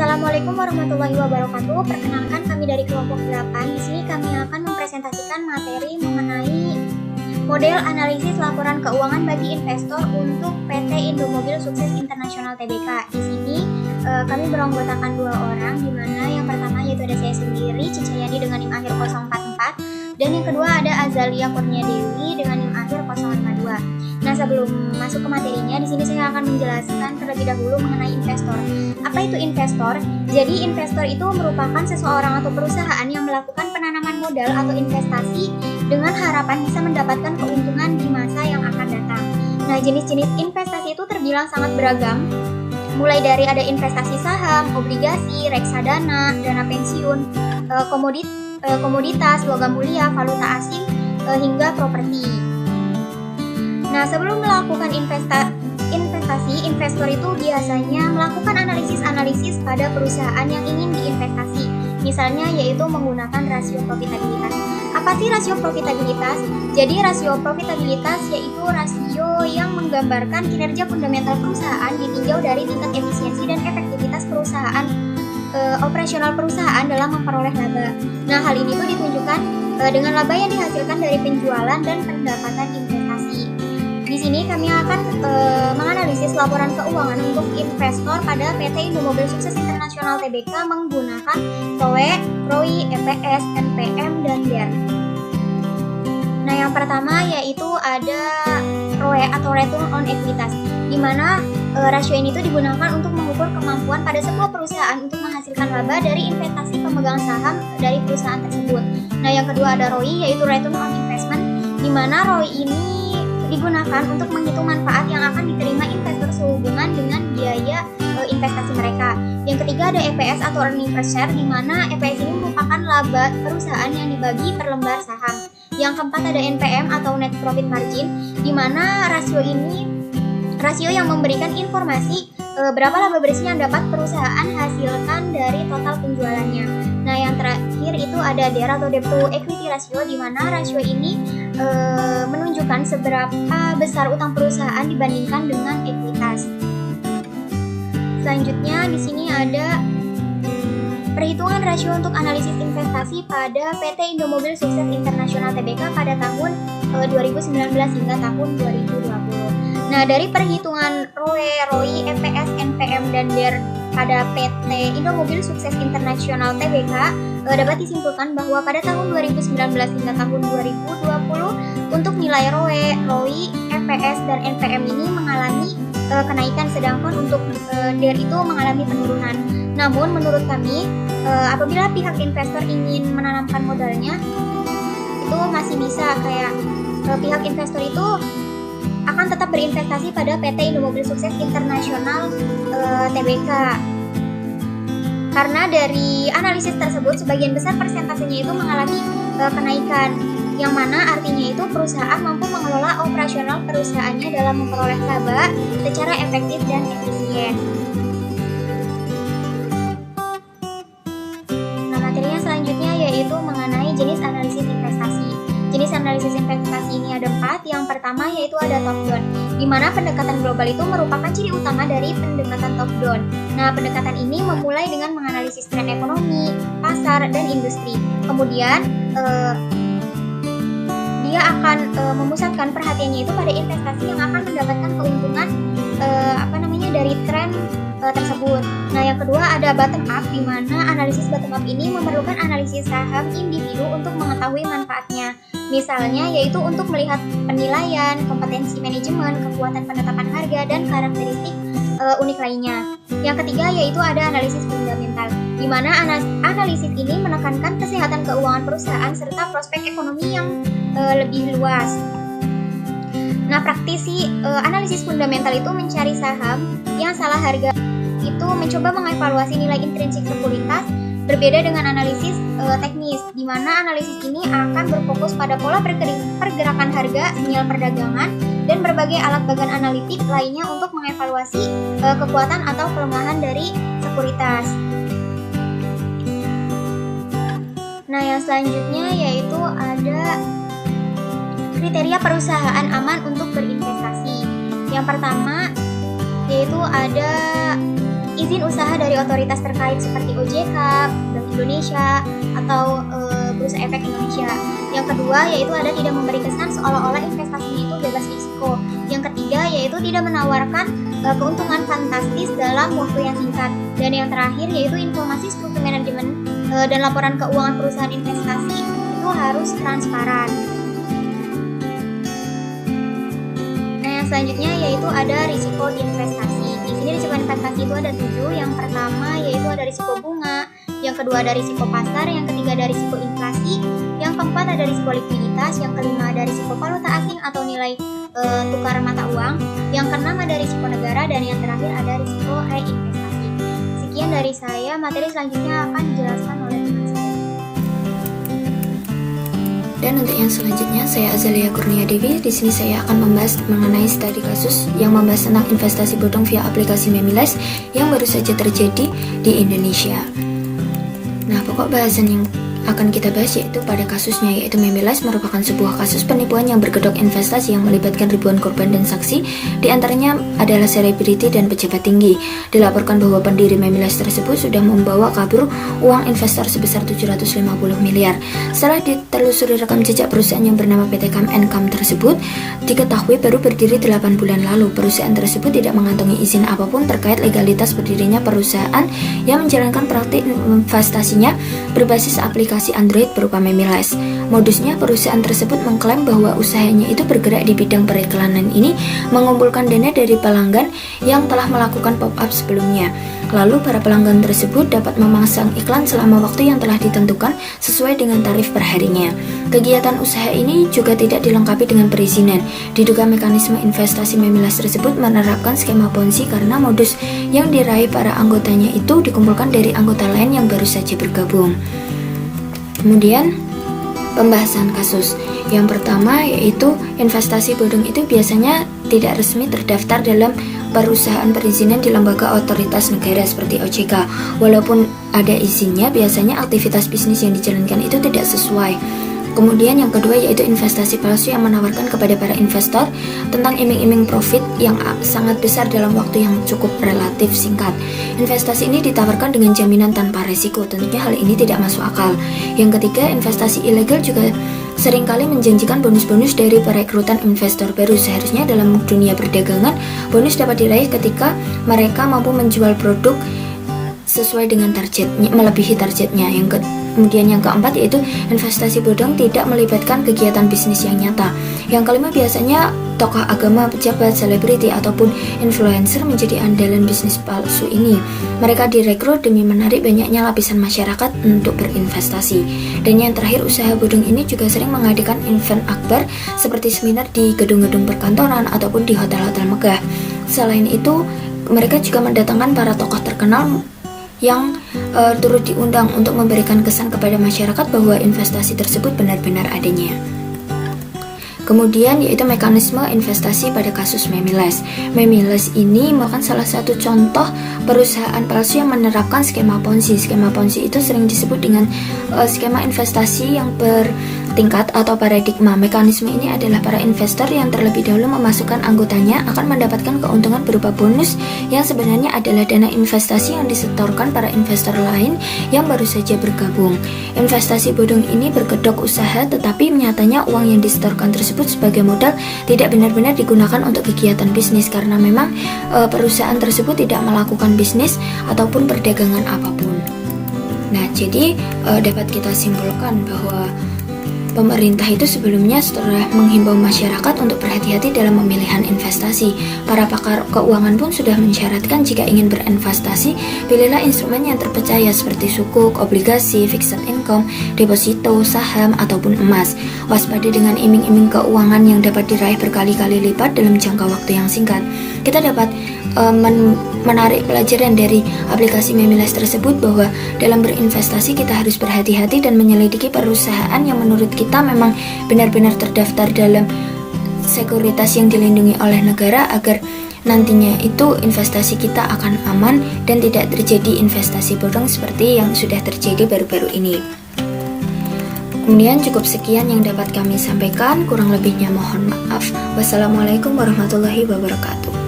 Assalamualaikum warahmatullahi wabarakatuh. Perkenalkan, kami dari kelompok 8. Di sini kami akan mempresentasikan materi mengenai model analisis laporan keuangan bagi investor untuk PT Indomobil Sukses Internasional Tbk. Di sini kami beranggotakan 2 orang, di mana yang pertama yaitu ada saya sendiri, Cicayadi dengan NIM akhir 044, dan yang kedua ada Azalia Kurnia Dewi dengan NIM akhir 052. Nah, sebelum masuk ke materinya, di sini saya akan menjelaskan terlebih dahulu mengenai investor. Apa itu investor? Jadi, investor itu merupakan seseorang atau perusahaan yang melakukan penanaman modal atau investasi dengan harapan bisa mendapatkan keuntungan di masa yang akan datang. Nah, jenis-jenis investasi itu terbilang sangat beragam, mulai dari ada investasi saham, obligasi, reksadana, dana pensiun, komoditas, logam mulia, valuta asing, hingga properti. Nah, sebelum melakukan investasi, investor itu biasanya melakukan analisis pada perusahaan yang ingin diinvestasi. Misalnya yaitu menggunakan rasio profitabilitas. Apa sih rasio profitabilitas? Jadi rasio profitabilitas yaitu rasio yang menggambarkan kinerja fundamental perusahaan ditinjau dari tingkat efisiensi dan efektivitas perusahaan, operasional perusahaan dalam memperoleh laba. Nah, hal ini tuh ditunjukkan dengan laba yang dihasilkan dari penjualan dan pendapatan investasi. Di sini kami akan menganalisis laporan keuangan untuk investor pada PT Indomobil Sukses Internasional Tbk menggunakan ROE, ROI, EPS, NPM, dan DER. Nah, yang pertama yaitu ada ROE atau Return on Equitas, di mana rasio ini tuh digunakan untuk mengukur kemampuan pada sebuah perusahaan untuk menghasilkan laba dari investasi pemegang saham dari perusahaan tersebut. Nah, yang kedua ada ROI yaitu Return on Investment, di mana ROI ini digunakan untuk menghitung manfaat yang akan diterima investor sehubungan dengan biaya investasi mereka. Yang ketiga ada EPS atau Earning Per Share, di mana EPS ini merupakan laba perusahaan yang dibagi per lembar saham. Yang keempat ada NPM atau Net Profit Margin, di mana rasio ini rasio yang memberikan informasi berapa laba bersih yang dapat perusahaan hasilkan dari total penjualannya. Nah, yang terakhir itu ada DER atau Debt to Equity Ratio, di mana rasio ini menunjukkan seberapa besar utang perusahaan dibandingkan dengan ekuitas. Selanjutnya di sini ada perhitungan rasio untuk analisis investasi pada PT Indomobil Sukses Internasional Tbk pada tahun 2019 hingga tahun 2020. Nah, dari perhitungan ROE, ROI, EPS, NPM, dan DER pada PT Indomobil Sukses Internasional Tbk dapat disimpulkan bahwa pada tahun 2019 hingga tahun 2020 untuk nilai ROE, ROI, EPS, dan NPM ini mengalami kenaikan, sedangkan untuk DER itu mengalami penurunan. Namun menurut kami, apabila pihak investor ingin menanamkan modalnya, itu masih bisa kayak pihak investor itu akan tetap berinvestasi pada PT Indomobil Sukses Internasional Tbk. Karena dari analisis tersebut sebagian besar persentasenya itu mengalami kenaikan, yang mana artinya itu perusahaan mampu mengelola operasional perusahaannya dalam memperoleh laba secara efektif dan efisien. Nah, materinya selanjutnya yaitu mengenai jenis analisis investasi. Jenis analisis investasi ini ada 4. Yang pertama yaitu ada top down, di mana pendekatan global itu merupakan ciri utama dari pendekatan top down. Nah, pendekatan ini memulai dengan menganalisis tren ekonomi, pasar, dan industri. Kemudian dia akan memusatkan perhatiannya itu pada investasi yang akan mendapatkan keuntungan dari tren tersebut. Nah, yang kedua ada bottom up, di mana analisis bottom up ini memerlukan analisis saham individu untuk mengetahui manfaatnya. Misalnya yaitu untuk melihat penilaian, kompetensi manajemen, kekuatan penetapan harga, dan karakteristik unik lainnya. Yang ketiga yaitu ada analisis fundamental, di mana analisis ini menekankan kesehatan keuangan perusahaan serta prospek ekonomi yang lebih luas. Nah, praktisi analisis fundamental itu mencari saham yang salah harga, itu mencoba mengevaluasi nilai intrinsik sekuritas. Berbeda dengan analisis teknis, di mana analisis ini akan berfokus pada pola pergerakan harga, sinyal perdagangan, dan berbagai alat bagan analitik lainnya untuk mengevaluasi kekuatan atau kelemahan dari sekuritas. Nah, yang selanjutnya yaitu ada kriteria perusahaan aman untuk berinvestasi. Yang pertama yaitu ada izin usaha dari otoritas terkait seperti OJK, Bank Indonesia, atau Bursa Efek Indonesia. Yang kedua yaitu ada tidak memberi kesan seolah-olah investasinya itu bebas risiko. Yang ketiga yaitu tidak menawarkan keuntungan fantastis dalam waktu yang singkat. Dan yang terakhir yaitu informasi struktur manajemen dan laporan keuangan perusahaan investasi itu harus transparan. Nah, yang selanjutnya yaitu ada risiko investasi. Di sini risiko investasi itu ada 7. Yang pertama yaitu ada risiko bunga, yang kedua ada risiko pasar, yang ketiga ada risiko inflasi, yang keempat ada risiko likuiditas, yang kelima ada risiko valuta asing atau nilai tukar mata uang, yang keenam ada risiko negara, dan yang terakhir ada risiko reinvestasi. Sekian dari saya, materi selanjutnya akan dijelaskan oleh teman saya. Dan untuk yang selanjutnya, saya Azalia Kurnia Dewi. Di sini saya akan membahas mengenai studi kasus yang membahas tentang investasi bodong via aplikasi Memiles yang baru saja terjadi di Indonesia. Nah, pokok bahasan yang akan kita bahas yaitu pada kasusnya, yaitu Memiles merupakan sebuah kasus penipuan yang berkedok investasi yang melibatkan ribuan korban dan saksi, diantaranya adalah selebriti dan pejabat tinggi. Dilaporkan bahwa pendiri Memiles tersebut sudah membawa kabur uang investor sebesar 750 miliar. Setelah ditelusuri rekam jejak perusahaan yang bernama PT Kam Encam tersebut, diketahui baru berdiri 8 bulan lalu. Perusahaan tersebut tidak mengantongi izin apapun terkait legalitas berdirinya perusahaan yang menjalankan praktik investasinya berbasis aplikasi Android berupa Memiles. Modusnya, perusahaan tersebut mengklaim bahwa usahanya itu bergerak di bidang periklanan ini, mengumpulkan dana dari pelanggan yang telah melakukan pop-up sebelumnya. Lalu para pelanggan tersebut dapat memasang iklan selama waktu yang telah ditentukan sesuai dengan tarif perharinya. Kegiatan usaha ini juga tidak dilengkapi dengan perizinan. Diduga mekanisme investasi Memiles tersebut menerapkan skema Ponzi karena modus yang diraih para anggotanya itu dikumpulkan dari anggota lain yang baru saja bergabung. Kemudian pembahasan kasus. Yang pertama yaitu investasi bodong itu biasanya tidak resmi terdaftar dalam perusahaan perizinan di lembaga otoritas negara seperti OJK. Walaupun ada izinnya, biasanya aktivitas bisnis yang dijalankan itu tidak sesuai. Kemudian yang kedua yaitu investasi palsu yang menawarkan kepada para investor tentang iming-iming profit yang sangat besar dalam waktu yang cukup relatif singkat. Investasi ini ditawarkan dengan jaminan tanpa resiko. Tentunya hal ini tidak masuk akal. Yang ketiga, investasi ilegal juga seringkali menjanjikan bonus-bonus dari perekrutan investor baru. Seharusnya dalam dunia perdagangan, bonus dapat diraih ketika mereka mampu menjual produk sesuai dengan targetnya, melebihi targetnya. Kemudian yang keempat yaitu investasi bodong tidak melibatkan kegiatan bisnis yang nyata. Yang kelima, biasanya tokoh agama, pejabat, selebriti, ataupun influencer menjadi andalan bisnis palsu ini. Mereka direkrut demi menarik banyaknya lapisan masyarakat untuk berinvestasi. Dan yang terakhir, usaha bodong ini juga sering mengadakan event akbar seperti seminar di gedung-gedung perkantoran ataupun di hotel-hotel megah. Selain itu, mereka juga mendatangkan para tokoh terkenal yang turut diundang untuk memberikan kesan kepada masyarakat bahwa investasi tersebut benar-benar adanya. Kemudian yaitu mekanisme investasi pada kasus Memiles. Memiles ini merupakan salah satu contoh perusahaan palsu yang menerapkan skema Ponzi. Skema Ponzi itu sering disebut dengan skema investasi yang bertingkat atau paradigma. Mekanisme ini adalah para investor yang terlebih dahulu memasukkan anggotanya akan mendapatkan keuntungan berupa bonus yang sebenarnya adalah dana investasi yang disetorkan para investor lain yang baru saja bergabung. Investasi bodong ini berkedok usaha, tetapi nyatanya uang yang disetorkan tersebut sebagai modal tidak benar-benar digunakan untuk kegiatan bisnis karena memang perusahaan tersebut tidak melakukan bisnis ataupun perdagangan apapun. Nah, jadi dapat kita simpulkan bahwa pemerintah itu sebelumnya setelah menghimbau masyarakat untuk berhati-hati dalam pemilihan investasi. Para pakar keuangan pun sudah mensyaratkan jika ingin berinvestasi, pilihlah instrumen yang terpercaya seperti sukuk, obligasi, fixed income, deposito, saham, ataupun emas. Waspada dengan iming-iming keuangan yang dapat diraih berkali-kali lipat dalam jangka waktu yang singkat. Kita dapat menarik pelajaran dari aplikasi Memiles tersebut bahwa dalam berinvestasi kita harus berhati-hati dan menyelidiki perusahaan yang menurut kita memang benar-benar terdaftar dalam sekuritas yang dilindungi oleh negara agar nantinya itu investasi kita akan aman dan tidak terjadi investasi bodong seperti yang sudah terjadi baru-baru ini. Kemudian cukup sekian yang dapat kami sampaikan, kurang lebihnya mohon maaf. Wassalamualaikum warahmatullahi wabarakatuh.